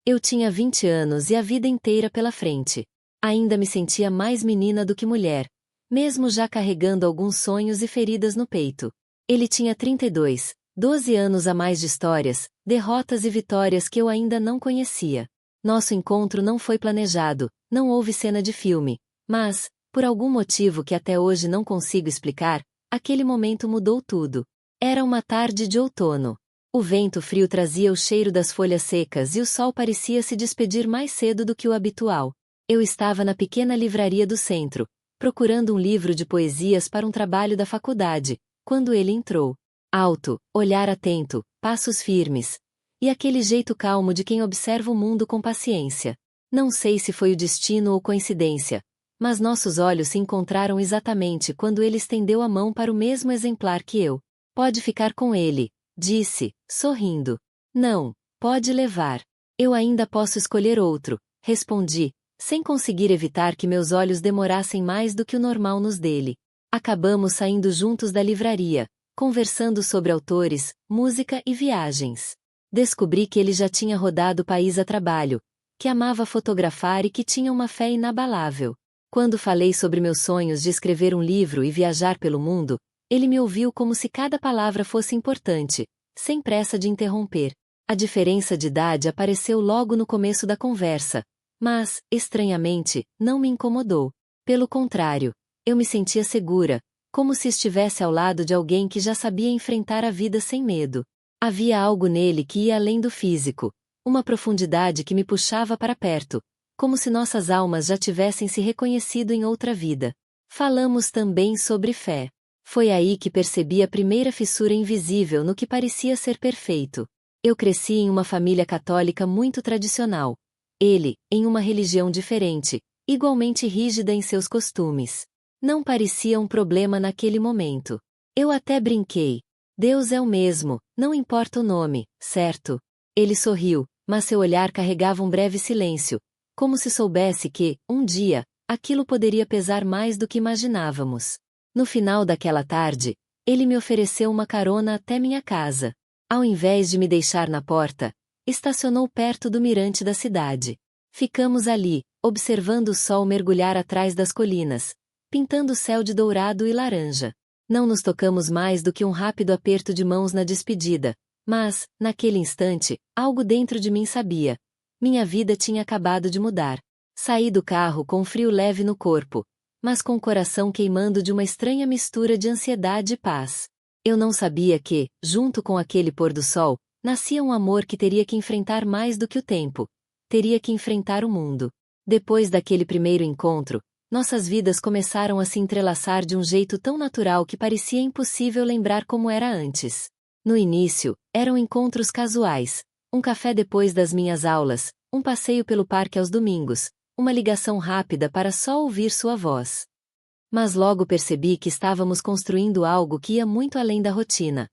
Eu tinha 20 anos e a vida inteira pela frente. Ainda me sentia mais menina do que mulher, mesmo já carregando alguns sonhos e feridas no peito. Ele tinha 32, 12 anos a mais de histórias, derrotas e vitórias que eu ainda não conhecia. Nosso encontro não foi planejado, não houve cena de filme, mas, por algum motivo que até hoje não consigo explicar, aquele momento mudou tudo. Era uma tarde de outono. O vento frio trazia o cheiro das folhas secas e o sol parecia se despedir mais cedo do que o habitual. Eu estava na pequena livraria do centro, procurando um livro de poesias para um trabalho da faculdade, quando ele entrou. Alto, olhar atento, passos firmes. E aquele jeito calmo de quem observa o mundo com paciência. Não sei se foi o destino ou coincidência, mas nossos olhos se encontraram exatamente quando ele estendeu a mão para o mesmo exemplar que eu. Pode ficar com ele, disse, sorrindo. Não, pode levar. Eu ainda posso escolher outro, respondi, sem conseguir evitar que meus olhos demorassem mais do que o normal nos dele. Acabamos saindo juntos da livraria, conversando sobre autores, música e viagens. Descobri que ele já tinha rodado o país a trabalho, que amava fotografar e que tinha uma fé inabalável. Quando falei sobre meus sonhos de escrever um livro e viajar pelo mundo, ele me ouviu como se cada palavra fosse importante, sem pressa de interromper. A diferença de idade apareceu logo no começo da conversa, mas, estranhamente, não me incomodou. Pelo contrário, eu me sentia segura, como se estivesse ao lado de alguém que já sabia enfrentar a vida sem medo. Havia algo nele que ia além do físico, uma profundidade que me puxava para perto, como se nossas almas já tivessem se reconhecido em outra vida. Falamos também sobre fé. Foi aí que percebi a primeira fissura invisível no que parecia ser perfeito. Eu cresci em uma família católica muito tradicional. Ele, em uma religião diferente, igualmente rígida em seus costumes. Não parecia um problema naquele momento. Eu até brinquei. Deus é o mesmo, não importa o nome, certo? Ele sorriu, mas seu olhar carregava um breve silêncio, como se soubesse que, um dia, aquilo poderia pesar mais do que imaginávamos. No final daquela tarde, ele me ofereceu uma carona até minha casa. Ao invés de me deixar na porta, estacionou perto do mirante da cidade. Ficamos ali, observando o sol mergulhar atrás das colinas, pintando o céu de dourado e laranja. Não nos tocamos mais do que um rápido aperto de mãos na despedida, mas, naquele instante, algo dentro de mim sabia. Minha vida tinha acabado de mudar. Saí do carro com um frio leve no corpo, mas com o coração queimando de uma estranha mistura de ansiedade e paz. Eu não sabia que, junto com aquele pôr do sol, nascia um amor que teria que enfrentar mais do que o tempo. Teria que enfrentar o mundo. Depois daquele primeiro encontro, nossas vidas começaram a se entrelaçar de um jeito tão natural que parecia impossível lembrar como era antes. No início, eram encontros casuais, um café depois das minhas aulas, um passeio pelo parque aos domingos, uma ligação rápida para só ouvir sua voz. Mas logo percebi que estávamos construindo algo que ia muito além da rotina.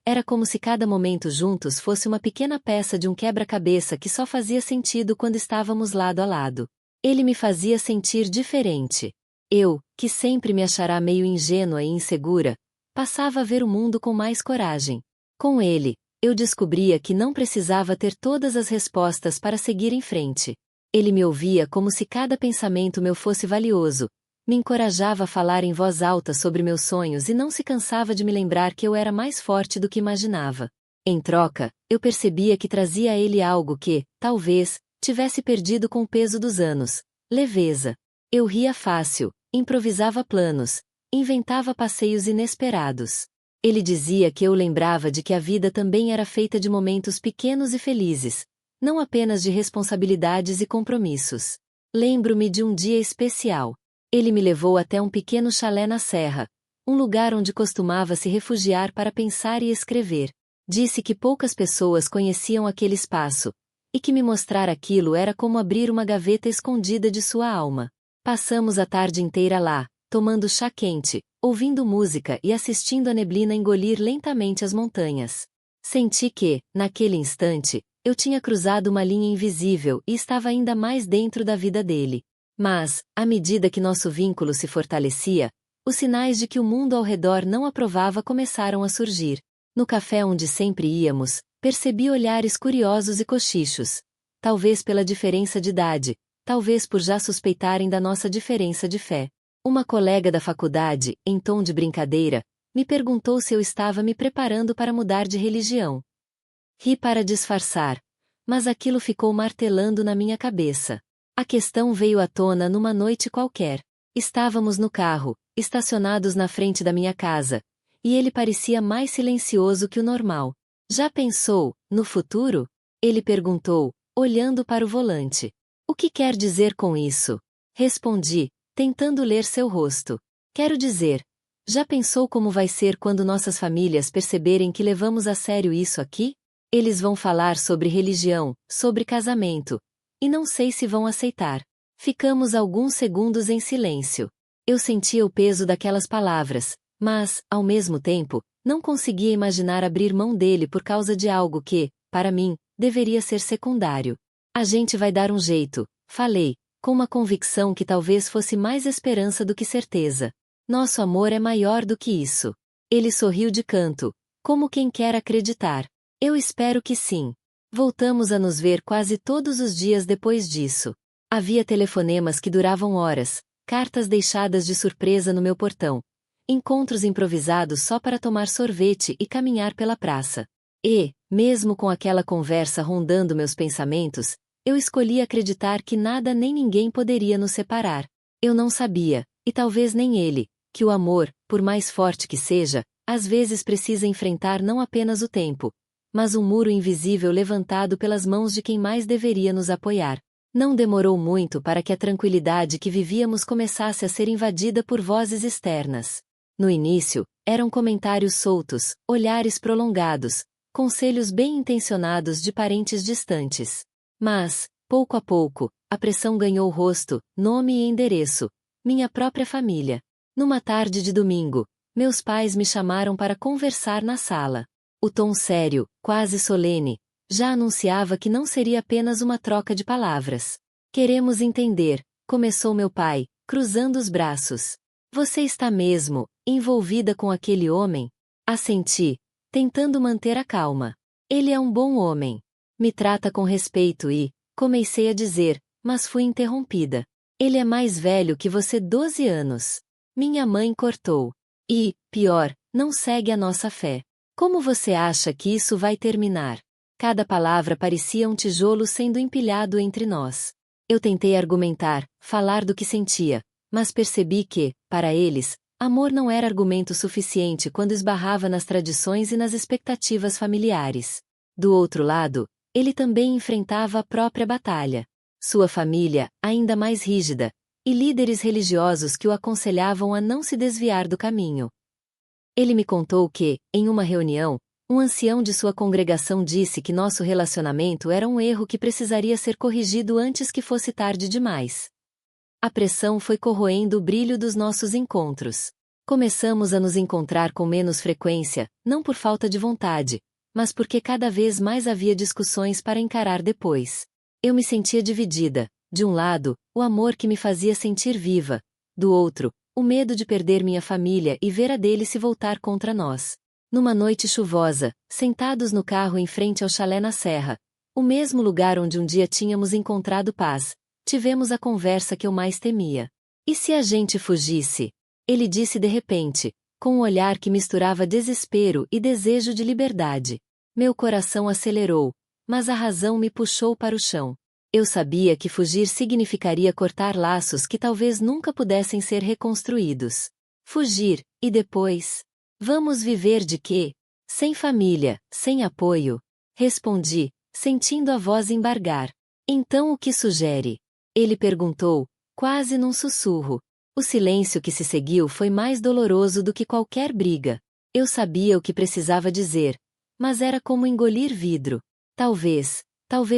Era como se cada momento juntos fosse uma pequena peça de um quebra-cabeça que só fazia sentido quando estávamos lado a lado. Ele me fazia sentir diferente. Eu, que sempre me achará meio ingênua e insegura, passava a ver o mundo com mais coragem. Com ele, eu descobria que não precisava ter todas as respostas para seguir em frente. Ele me ouvia como se cada pensamento meu fosse valioso, me encorajava a falar em voz alta sobre meus sonhos e não se cansava de me lembrar que eu era mais forte do que imaginava. Em troca, eu percebia que trazia a ele algo que, talvez, tivesse perdido com o peso dos anos: leveza. Eu ria fácil, improvisava planos, inventava passeios inesperados. Ele dizia que eu lembrava de que a vida também era feita de momentos pequenos e felizes, não apenas de responsabilidades e compromissos. Lembro-me de um dia especial. Ele me levou até um pequeno chalé na serra, um lugar onde costumava se refugiar para pensar e escrever. Disse que poucas pessoas conheciam aquele espaço, e que me mostrar aquilo era como abrir uma gaveta escondida de sua alma. Passamos a tarde inteira lá, tomando chá quente, ouvindo música e assistindo a neblina engolir lentamente as montanhas. Senti que, naquele instante, eu tinha cruzado uma linha invisível e estava ainda mais dentro da vida dele. Mas, à medida que nosso vínculo se fortalecia, os sinais de que o mundo ao redor não aprovava começaram a surgir. No café onde sempre íamos, percebi olhares curiosos e cochichos. talvez pela diferença de idade, talvez por já suspeitarem da nossa diferença de fé. Uma colega da faculdade, em tom de brincadeira, me perguntou se eu estava me preparando para mudar de religião. Ri para disfarçar, mas aquilo ficou martelando na minha cabeça. A questão veio à tona numa noite qualquer. Estávamos no carro, estacionados na frente da minha casa, e ele parecia mais silencioso que o normal. Já pensou, no futuro? Ele perguntou, olhando para o volante. O que quer dizer com isso? Respondi, tentando ler seu rosto. Quero dizer, já pensou como vai ser quando nossas famílias perceberem que levamos a sério isso aqui? Eles vão falar sobre religião, sobre casamento, e não sei se vão aceitar. Ficamos alguns segundos em silêncio. Eu sentia o peso daquelas palavras, mas, ao mesmo tempo, não conseguia imaginar abrir mão dele por causa de algo que, para mim, deveria ser secundário. A gente vai dar um jeito, falei, com uma convicção que talvez fosse mais esperança do que certeza. Nosso amor é maior do que isso. Ele sorriu de canto, como quem quer acreditar. Eu espero que sim. Voltamos a nos ver quase todos os dias depois disso. Havia telefonemas que duravam horas, cartas deixadas de surpresa no meu portão, encontros improvisados só para tomar sorvete e caminhar pela praça. E, mesmo com aquela conversa rondando meus pensamentos, eu escolhi acreditar que nada nem ninguém poderia nos separar. Eu não sabia, e talvez nem ele, que o amor, por mais forte que seja, às vezes precisa enfrentar não apenas o tempo, mas um muro invisível levantado pelas mãos de quem mais deveria nos apoiar. Não demorou muito para que a tranquilidade que vivíamos começasse a ser invadida por vozes externas. No início, eram comentários soltos, olhares prolongados, conselhos bem-intencionados de parentes distantes. Mas, pouco a pouco, a pressão ganhou rosto, nome e endereço. Minha própria família. Numa tarde de domingo, meus pais me chamaram para conversar na sala. O tom sério, quase solene, já anunciava que não seria apenas uma troca de palavras. Queremos entender, começou meu pai, cruzando os braços. Você está mesmo envolvida com aquele homem? Assenti, tentando manter a calma. Ele é um bom homem. Me trata com respeito e, comecei a dizer, mas fui interrompida. Ele é mais velho que você 12 anos. Minha mãe cortou. E, pior, não segue a nossa fé. Como você acha que isso vai terminar? Cada palavra parecia um tijolo sendo empilhado entre nós. Eu tentei argumentar, falar do que sentia, mas percebi que, para eles, amor não era argumento suficiente quando esbarrava nas tradições e nas expectativas familiares. Do outro lado, ele também enfrentava a própria batalha. Sua família, ainda mais rígida, e líderes religiosos que o aconselhavam a não se desviar do caminho. Ele me contou que, em uma reunião, um ancião de sua congregação disse que nosso relacionamento era um erro que precisaria ser corrigido antes que fosse tarde demais. A pressão foi corroendo o brilho dos nossos encontros. Começamos a nos encontrar com menos frequência, não por falta de vontade, mas porque cada vez mais havia discussões para encarar depois. Eu me sentia dividida, de um lado, o amor que me fazia sentir viva, do outro, o medo de perder minha família e ver a dele se voltar contra nós. Numa noite chuvosa, sentados no carro em frente ao chalé na serra, o mesmo lugar onde um dia tínhamos encontrado paz, tivemos a conversa que eu mais temia. E se a gente fugisse? Ele disse de repente, com um olhar que misturava desespero e desejo de liberdade. Meu coração acelerou, mas a razão me puxou para o chão. Eu sabia que fugir significaria cortar laços que talvez nunca pudessem ser reconstruídos. Fugir, e depois? Vamos viver de quê? Sem família, sem apoio. Respondi, sentindo a voz embargar. Então o que sugere? Ele perguntou, quase num sussurro. O silêncio que se seguiu foi mais doloroso do que qualquer briga. Eu sabia o que precisava dizer, mas era como engolir vidro. Talvez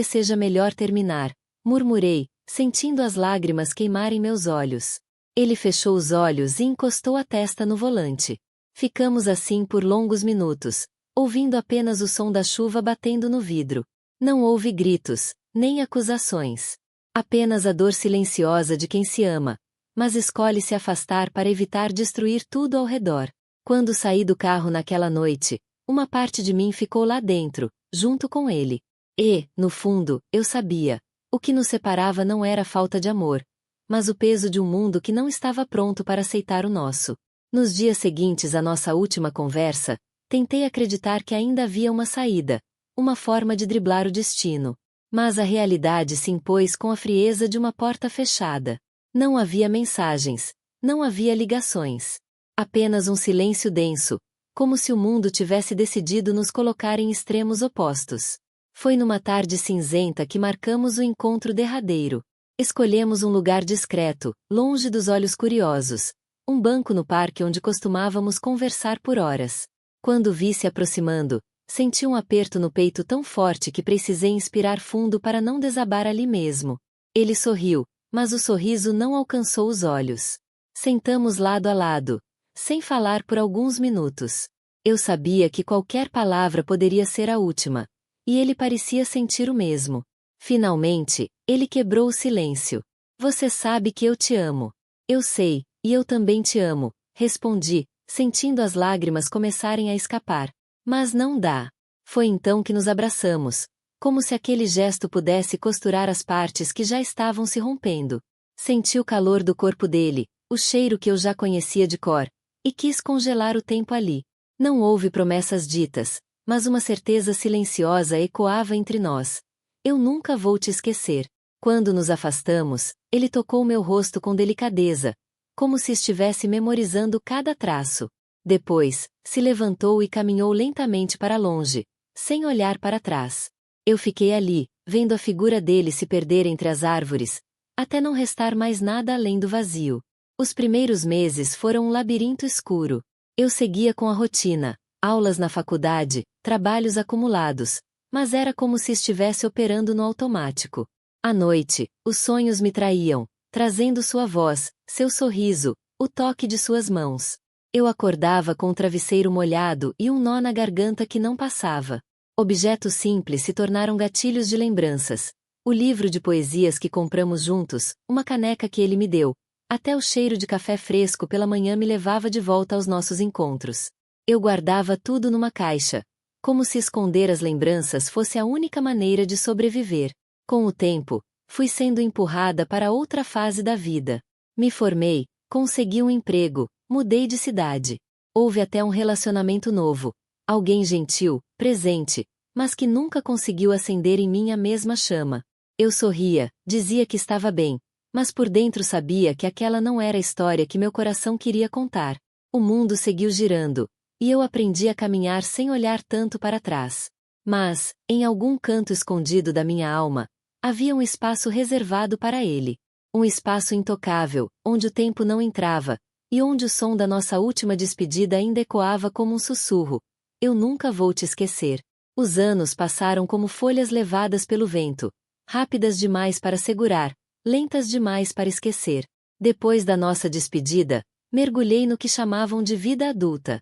seja melhor terminar, murmurei, sentindo as lágrimas queimarem meus olhos. Ele fechou os olhos e encostou a testa no volante. Ficamos assim por longos minutos, ouvindo apenas o som da chuva batendo no vidro. Não houve gritos, nem acusações. Apenas a dor silenciosa de quem se ama, mas escolhe se afastar para evitar destruir tudo ao redor. Quando saí do carro naquela noite, uma parte de mim ficou lá dentro, junto com ele. E, no fundo, eu sabia. O que nos separava não era falta de amor, mas o peso de um mundo que não estava pronto para aceitar o nosso. Nos dias seguintes à nossa última conversa, tentei acreditar que ainda havia uma saída, uma forma de driblar o destino. Mas a realidade se impôs com a frieza de uma porta fechada. Não havia mensagens, não havia ligações. Apenas um silêncio denso, como se o mundo tivesse decidido nos colocar em extremos opostos. Foi numa tarde cinzenta que marcamos o encontro derradeiro. Escolhemos um lugar discreto, longe dos olhos curiosos, um banco no parque onde costumávamos conversar por horas. Quando o vi se aproximando, senti um aperto no peito tão forte que precisei inspirar fundo para não desabar ali mesmo. Ele sorriu, mas o sorriso não alcançou os olhos. Sentamos lado a lado, sem falar por alguns minutos. Eu sabia que qualquer palavra poderia ser a última, e ele parecia sentir o mesmo. Finalmente, ele quebrou o silêncio. Você sabe que eu te amo. Eu sei, e eu também te amo, respondi, sentindo as lágrimas começarem a escapar. Mas não dá. Foi então que nos abraçamos, como se aquele gesto pudesse costurar as partes que já estavam se rompendo. Senti o calor do corpo dele, o cheiro que eu já conhecia de cor, e quis congelar o tempo ali. Não houve promessas ditas, mas uma certeza silenciosa ecoava entre nós. Eu nunca vou te esquecer. Quando nos afastamos, ele tocou meu rosto com delicadeza, como se estivesse memorizando cada traço. Depois, se levantou e caminhou lentamente para longe, sem olhar para trás. Eu fiquei ali, vendo a figura dele se perder entre as árvores, até não restar mais nada além do vazio. Os primeiros meses foram um labirinto escuro. Eu seguia com a rotina, aulas na faculdade, trabalhos acumulados, mas era como se estivesse operando no automático. À noite, os sonhos me traíam, trazendo sua voz, seu sorriso, o toque de suas mãos. Eu acordava com o travesseiro molhado e um nó na garganta que não passava. Objetos simples se tornaram gatilhos de lembranças. O livro de poesias que compramos juntos, uma caneca que ele me deu, até o cheiro de café fresco pela manhã me levava de volta aos nossos encontros. Eu guardava tudo numa caixa, como se esconder as lembranças fosse a única maneira de sobreviver. Com o tempo, fui sendo empurrada para outra fase da vida. Me formei, consegui um emprego, mudei de cidade. Houve até um relacionamento novo. Alguém gentil, presente, mas que nunca conseguiu acender em mim a mesma chama. Eu sorria, dizia que estava bem, mas por dentro sabia que aquela não era a história que meu coração queria contar. O mundo seguiu girando, e eu aprendi a caminhar sem olhar tanto para trás. Mas, em algum canto escondido da minha alma, havia um espaço reservado para ele. Um espaço intocável, onde o tempo não entrava, e onde o som da nossa última despedida ainda ecoava como um sussurro. Eu nunca vou te esquecer. Os anos passaram como folhas levadas pelo vento, rápidas demais para segurar, lentas demais para esquecer. Depois da nossa despedida, mergulhei no que chamavam de vida adulta.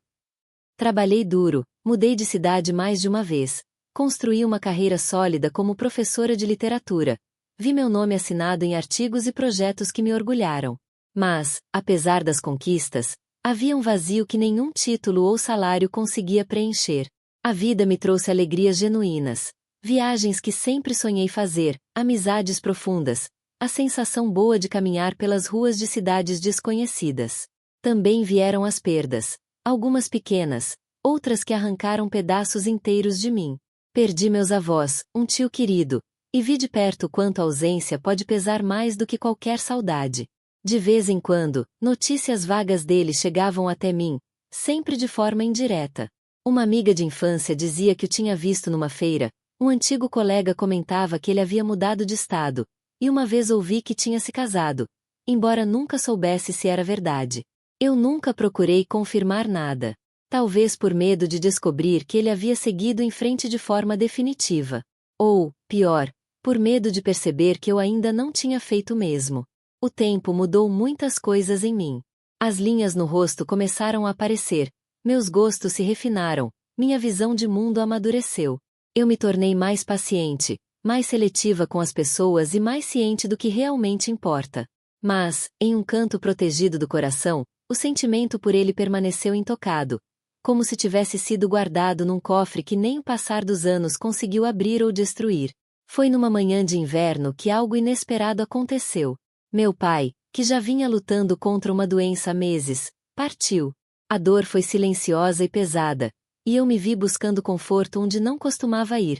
Trabalhei duro, mudei de cidade mais de uma vez, construí uma carreira sólida como professora de literatura, vi meu nome assinado em artigos e projetos que me orgulharam. Mas, apesar das conquistas, havia um vazio que nenhum título ou salário conseguia preencher. A vida me trouxe alegrias genuínas, viagens que sempre sonhei fazer, amizades profundas, a sensação boa de caminhar pelas ruas de cidades desconhecidas. Também vieram as perdas, algumas pequenas, outras que arrancaram pedaços inteiros de mim. Perdi meus avós, um tio querido, e vi de perto quanto a ausência pode pesar mais do que qualquer saudade. De vez em quando, notícias vagas dele chegavam até mim, sempre de forma indireta. Uma amiga de infância dizia que o tinha visto numa feira, um antigo colega comentava que ele havia mudado de estado, e uma vez ouvi que tinha se casado, embora nunca soubesse se era verdade. Eu nunca procurei confirmar nada. Talvez por medo de descobrir que ele havia seguido em frente de forma definitiva. Ou, pior, por medo de perceber que eu ainda não tinha feito o mesmo. O tempo mudou muitas coisas em mim. As linhas no rosto começaram a aparecer, meus gostos se refinaram, minha visão de mundo amadureceu. Eu me tornei mais paciente, mais seletiva com as pessoas e mais ciente do que realmente importa. Mas, em um canto protegido do coração, o sentimento por ele permaneceu intocado, como se tivesse sido guardado num cofre que nem o passar dos anos conseguiu abrir ou destruir. Foi numa manhã de inverno que algo inesperado aconteceu. Meu pai, que já vinha lutando contra uma doença há meses, partiu. A dor foi silenciosa e pesada, e eu me vi buscando conforto onde não costumava ir.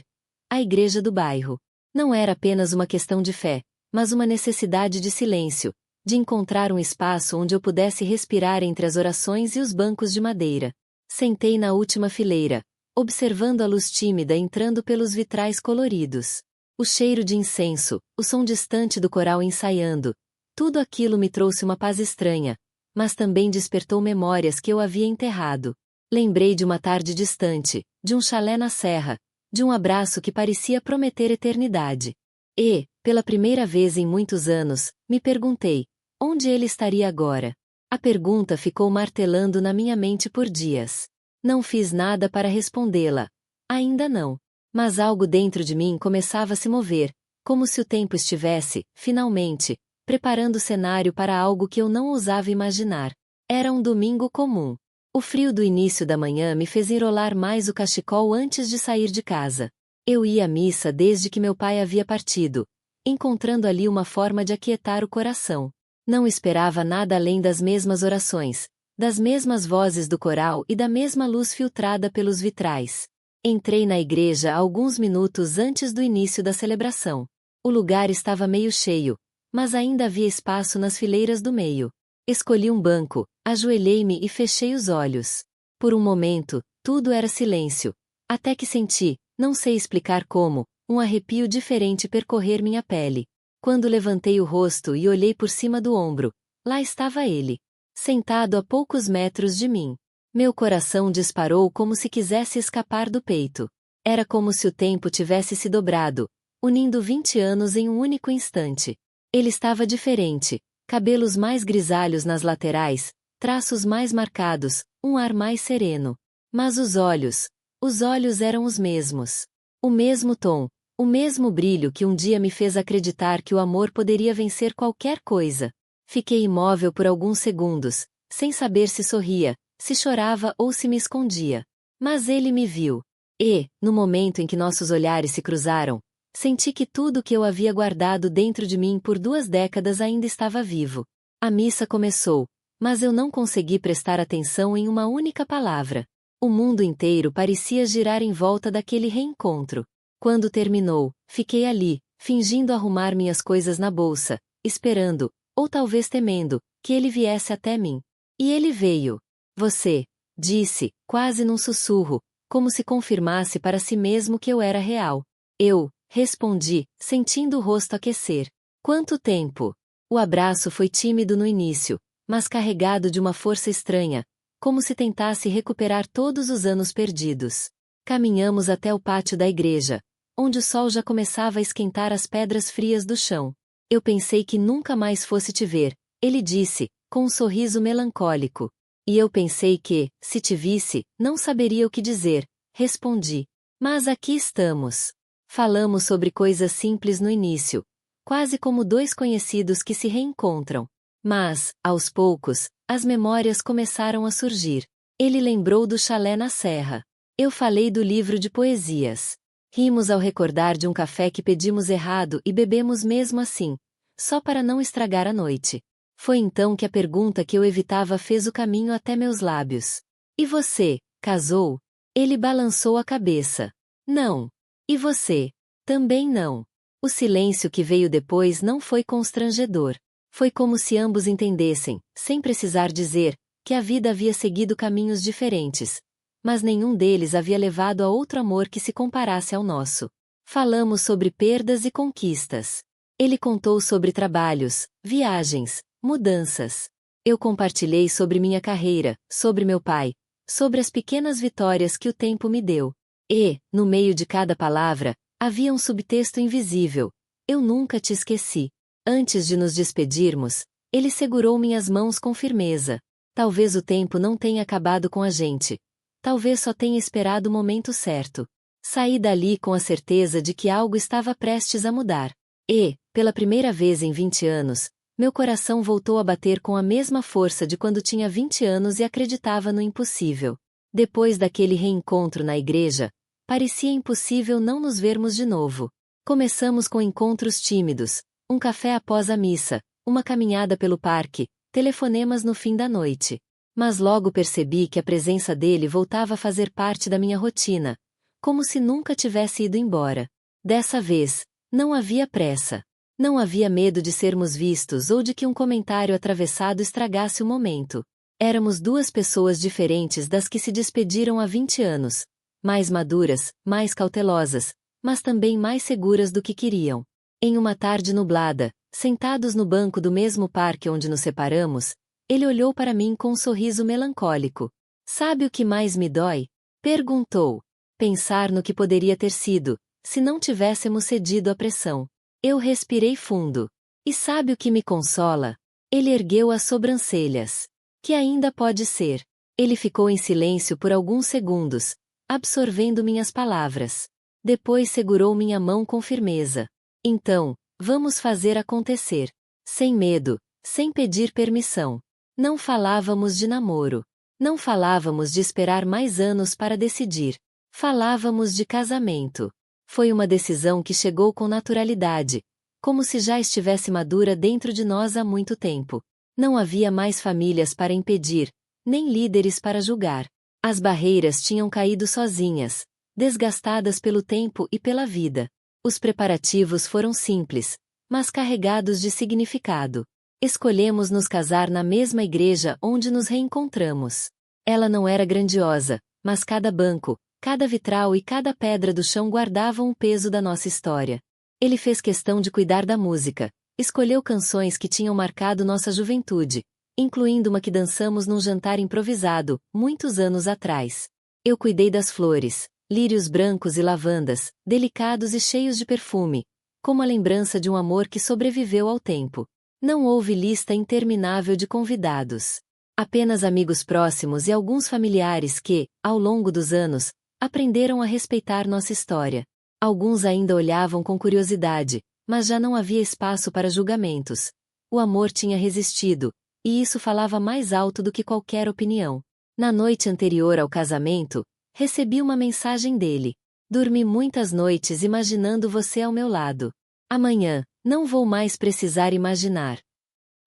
A igreja do bairro. Não era apenas uma questão de fé, mas uma necessidade de silêncio, de encontrar um espaço onde eu pudesse respirar entre as orações e os bancos de madeira. Sentei na última fileira, observando a luz tímida entrando pelos vitrais coloridos. O cheiro de incenso, o som distante do coral ensaiando, tudo aquilo me trouxe uma paz estranha, mas também despertou memórias que eu havia enterrado. Lembrei de uma tarde distante, de um chalé na serra, de um abraço que parecia prometer eternidade. E, pela primeira vez em muitos anos, me perguntei, onde ele estaria agora? A pergunta ficou martelando na minha mente por dias. Não fiz nada para respondê-la. Ainda não. Mas algo dentro de mim começava a se mover, como se o tempo estivesse, finalmente, preparando o cenário para algo que eu não ousava imaginar. Era um domingo comum. O frio do início da manhã me fez enrolar mais o cachecol antes de sair de casa. Eu ia à missa desde que meu pai havia partido, encontrando ali uma forma de aquietar o coração. Não esperava nada além das mesmas orações, das mesmas vozes do coral e da mesma luz filtrada pelos vitrais. Entrei na igreja alguns minutos antes do início da celebração. O lugar estava meio cheio, mas ainda havia espaço nas fileiras do meio. Escolhi um banco, ajoelhei-me e fechei os olhos. Por um momento, tudo era silêncio, até que senti, não sei explicar como, um arrepio diferente percorrer minha pele. Quando levantei o rosto e olhei por cima do ombro, lá estava ele, sentado a poucos metros de mim. Meu coração disparou como se quisesse escapar do peito. Era como se o tempo tivesse se dobrado, unindo 20 anos em um único instante. Ele estava diferente, cabelos mais grisalhos nas laterais, traços mais marcados, um ar mais sereno. Mas os olhos eram os mesmos. O mesmo tom, o mesmo brilho que um dia me fez acreditar que o amor poderia vencer qualquer coisa. Fiquei imóvel por alguns segundos, sem saber se sorria, se chorava ou se me escondia. Mas ele me viu. E, no momento em que nossos olhares se cruzaram, senti que tudo o que eu havia guardado dentro de mim por 2 décadas ainda estava vivo. A missa começou, mas eu não consegui prestar atenção em uma única palavra. O mundo inteiro parecia girar em volta daquele reencontro. Quando terminou, fiquei ali, fingindo arrumar minhas coisas na bolsa, esperando, ou talvez temendo, que ele viesse até mim. E ele veio. Você, disse, quase num sussurro, como se confirmasse para si mesmo que eu era real. Eu, respondi, sentindo o rosto aquecer. Quanto tempo? O abraço foi tímido no início, mas carregado de uma força estranha, como se tentasse recuperar todos os anos perdidos. Caminhamos até o pátio da igreja, onde o sol já começava a esquentar as pedras frias do chão. Eu pensei que nunca mais fosse te ver, ele disse, com um sorriso melancólico. E eu pensei que, se te visse, não saberia o que dizer, respondi. Mas aqui estamos. Falamos sobre coisas simples no início, quase como 2 conhecidos que se reencontram. Mas, aos poucos, as memórias começaram a surgir. Ele lembrou do chalé na serra. Eu falei do livro de poesias. Rimos ao recordar de um café que pedimos errado e bebemos mesmo assim, só para não estragar a noite. Foi então que a pergunta que eu evitava fez o caminho até meus lábios. E você, casou? Ele balançou a cabeça. Não. E você? Também não. O silêncio que veio depois não foi constrangedor. Foi como se ambos entendessem, sem precisar dizer, que a vida havia seguido caminhos diferentes. Mas nenhum deles havia levado a outro amor que se comparasse ao nosso. Falamos sobre perdas e conquistas. Ele contou sobre trabalhos, viagens, mudanças. Eu compartilhei sobre minha carreira, sobre meu pai, sobre as pequenas vitórias que o tempo me deu. E, no meio de cada palavra, havia um subtexto invisível. Eu nunca te esqueci. Antes de nos despedirmos, ele segurou minhas mãos com firmeza. Talvez o tempo não tenha acabado com a gente. Talvez só tenha esperado o momento certo. Saí dali com a certeza de que algo estava prestes a mudar. E, pela primeira vez em 20 anos, meu coração voltou a bater com a mesma força de quando tinha 20 anos e acreditava no impossível. Depois daquele reencontro na igreja, parecia impossível não nos vermos de novo. Começamos com encontros tímidos, um café após a missa, uma caminhada pelo parque, telefonemas no fim da noite. Mas logo percebi que a presença dele voltava a fazer parte da minha rotina, como se nunca tivesse ido embora. Dessa vez, não havia pressa. Não havia medo de sermos vistos ou de que um comentário atravessado estragasse o momento. Éramos duas pessoas diferentes das que se despediram há 20 anos. Mais maduras, mais cautelosas, mas também mais seguras do que queriam. Em uma tarde nublada, sentados no banco do mesmo parque onde nos separamos, ele olhou para mim com um sorriso melancólico. Sabe o que mais me dói? Perguntou. Pensar no que poderia ter sido, se não tivéssemos cedido à pressão. Eu respirei fundo. E sabe o que me consola? Ele ergueu as sobrancelhas. Que ainda pode ser. Ele ficou em silêncio por alguns segundos, absorvendo minhas palavras. Depois segurou minha mão com firmeza. Então, vamos fazer acontecer. Sem medo, sem pedir permissão. Não falávamos de namoro. Não falávamos de esperar mais anos para decidir. Falávamos de casamento. Foi uma decisão que chegou com naturalidade, como se já estivesse madura dentro de nós há muito tempo. Não havia mais famílias para impedir, nem líderes para julgar. As barreiras tinham caído sozinhas, desgastadas pelo tempo e pela vida. Os preparativos foram simples, mas carregados de significado. Escolhemos nos casar na mesma igreja onde nos reencontramos. Ela não era grandiosa, mas cada banco, cada vitral e cada pedra do chão guardavam o peso da nossa história. Ele fez questão de cuidar da música, escolheu canções que tinham marcado nossa juventude, incluindo uma que dançamos num jantar improvisado, muitos anos atrás. Eu cuidei das flores, lírios brancos e lavandas, delicados e cheios de perfume, como a lembrança de um amor que sobreviveu ao tempo. Não houve lista interminável de convidados. Apenas amigos próximos e alguns familiares que, ao longo dos anos, aprenderam a respeitar nossa história. Alguns ainda olhavam com curiosidade, mas já não havia espaço para julgamentos. O amor tinha resistido, e isso falava mais alto do que qualquer opinião. Na noite anterior ao casamento, recebi uma mensagem dele. Dormi muitas noites imaginando você ao meu lado. Amanhã, não vou mais precisar imaginar.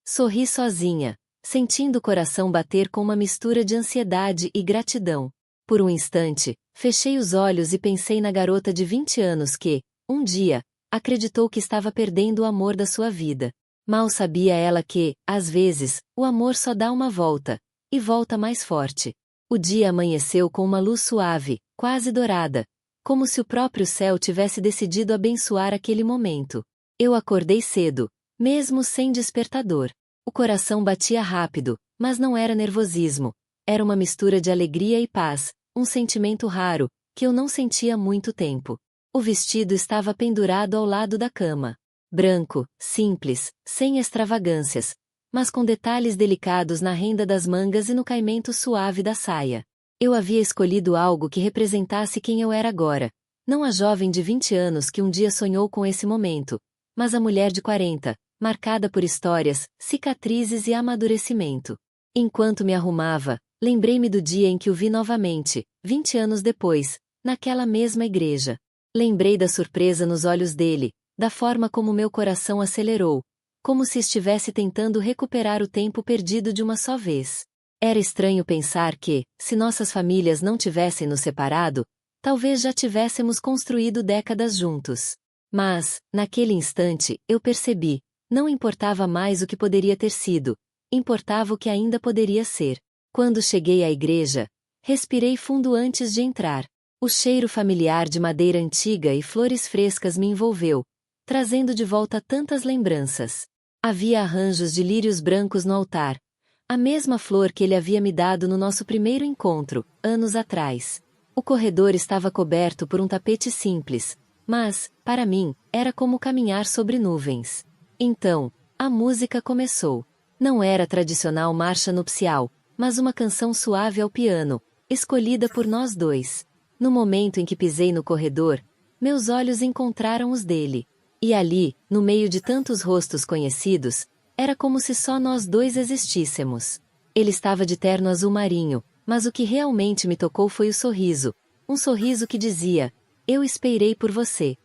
Sorri sozinha, sentindo o coração bater com uma mistura de ansiedade e gratidão. Por um instante, fechei os olhos e pensei na garota de 20 anos que, um dia, acreditou que estava perdendo o amor da sua vida. Mal sabia ela que, às vezes, o amor só dá uma volta, e volta mais forte. O dia amanheceu com uma luz suave, quase dourada, como se o próprio céu tivesse decidido abençoar aquele momento. Eu acordei cedo, mesmo sem despertador. O coração batia rápido, mas não era nervosismo. Era uma mistura de alegria e paz, um sentimento raro, que eu não sentia há muito tempo. O vestido estava pendurado ao lado da cama. Branco, simples, sem extravagâncias, mas com detalhes delicados na renda das mangas e no caimento suave da saia. Eu havia escolhido algo que representasse quem eu era agora. Não a jovem de 20 anos que um dia sonhou com esse momento, mas a mulher de 40, marcada por histórias, cicatrizes e amadurecimento. Enquanto me arrumava, lembrei-me do dia em que o vi novamente, 20 anos depois, naquela mesma igreja. Lembrei da surpresa nos olhos dele, da forma como meu coração acelerou, como se estivesse tentando recuperar o tempo perdido de uma só vez. Era estranho pensar que, se nossas famílias não tivessem nos separado, talvez já tivéssemos construído décadas juntos. Mas, naquele instante, eu percebi, não importava mais o que poderia ter sido, importava o que ainda poderia ser. Quando cheguei à igreja, respirei fundo antes de entrar. O cheiro familiar de madeira antiga e flores frescas me envolveu, trazendo de volta tantas lembranças. Havia arranjos de lírios brancos no altar, a mesma flor que ele havia me dado no nosso primeiro encontro, anos atrás. O corredor estava coberto por um tapete simples, mas, para mim, era como caminhar sobre nuvens. Então, a música começou. Não era a tradicional marcha nupcial, mas uma canção suave ao piano, escolhida por nós dois. No momento em que pisei no corredor, meus olhos encontraram os dele. E ali, no meio de tantos rostos conhecidos, era como se só nós dois existíssemos. Ele estava de terno azul marinho, Mas o que realmente me tocou foi o sorriso. Um sorriso que dizia: eu esperei por você.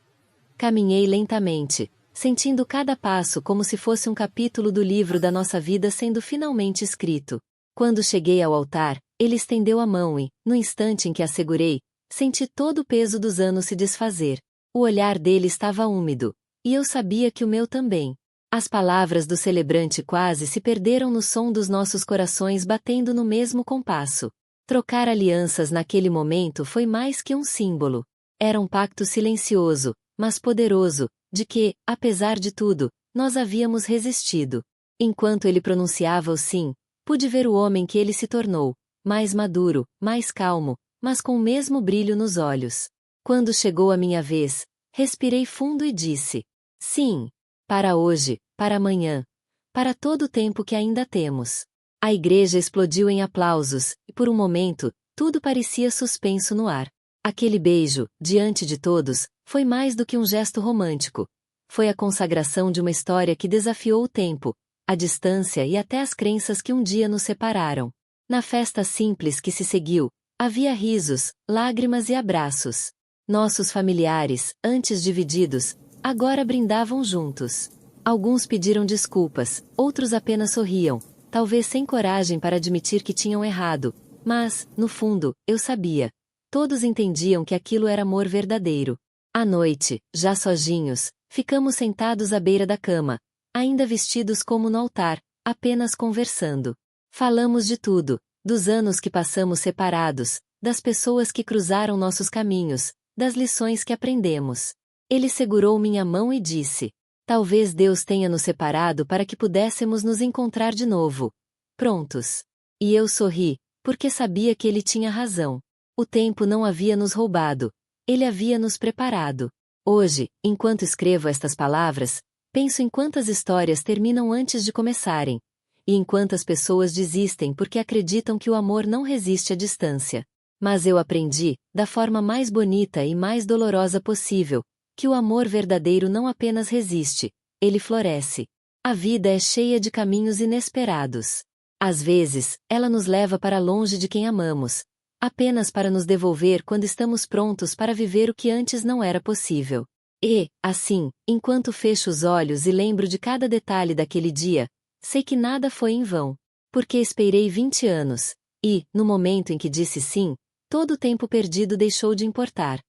Caminhei lentamente, sentindo cada passo como se fosse um capítulo do livro da nossa vida sendo finalmente escrito. Quando cheguei ao altar, ele estendeu a mão e, no instante em que a segurei, senti todo o peso dos anos se desfazer. O olhar dele estava úmido, e eu sabia que o meu também. As palavras do celebrante quase se perderam no som dos nossos corações batendo no mesmo compasso. Trocar alianças naquele momento foi mais que um símbolo. Era um pacto silencioso, mas poderoso, de que, apesar de tudo, nós havíamos resistido. Enquanto ele pronunciava o sim, pude ver o homem que ele se tornou, mais maduro, mais calmo, mas com o mesmo brilho nos olhos. Quando chegou a minha vez, respirei fundo e disse: sim. Para hoje, para amanhã, para todo o tempo que ainda temos. A igreja explodiu em aplausos, e por um momento, tudo parecia suspenso no ar. Aquele beijo, diante de todos, foi mais do que um gesto romântico. Foi a consagração de uma história que desafiou o tempo, a distância e até as crenças que um dia nos separaram. Na festa simples que se seguiu, havia risos, lágrimas e abraços. Nossos familiares, antes divididos, agora brindavam juntos. Alguns pediram desculpas, outros apenas sorriam, talvez sem coragem para admitir que tinham errado, mas, no fundo, eu sabia. Todos entendiam que aquilo era amor verdadeiro. À noite, já sozinhos, ficamos sentados à beira da cama, ainda vestidos como no altar, apenas conversando. Falamos de tudo, dos anos que passamos separados, das pessoas que cruzaram nossos caminhos, das lições que aprendemos. Ele segurou minha mão e disse: talvez Deus tenha nos separado para que pudéssemos nos encontrar de novo. Prontos. E eu sorri, porque sabia que ele tinha razão. O tempo não havia nos roubado. Ele havia nos preparado. Hoje, enquanto escrevo estas palavras, penso em quantas histórias terminam antes de começarem, e em quantas pessoas desistem porque acreditam que o amor não resiste à distância. Mas eu aprendi, da forma mais bonita e mais dolorosa possível, que o amor verdadeiro não apenas resiste, ele floresce. A vida é cheia de caminhos inesperados. Às vezes, ela nos leva para longe de quem amamos, apenas para nos devolver quando estamos prontos para viver o que antes não era possível. E, assim, enquanto fecho os olhos e lembro de cada detalhe daquele dia, sei que nada foi em vão. Porque esperei 20 anos, e, no momento em que disse sim, todo o tempo perdido deixou de importar.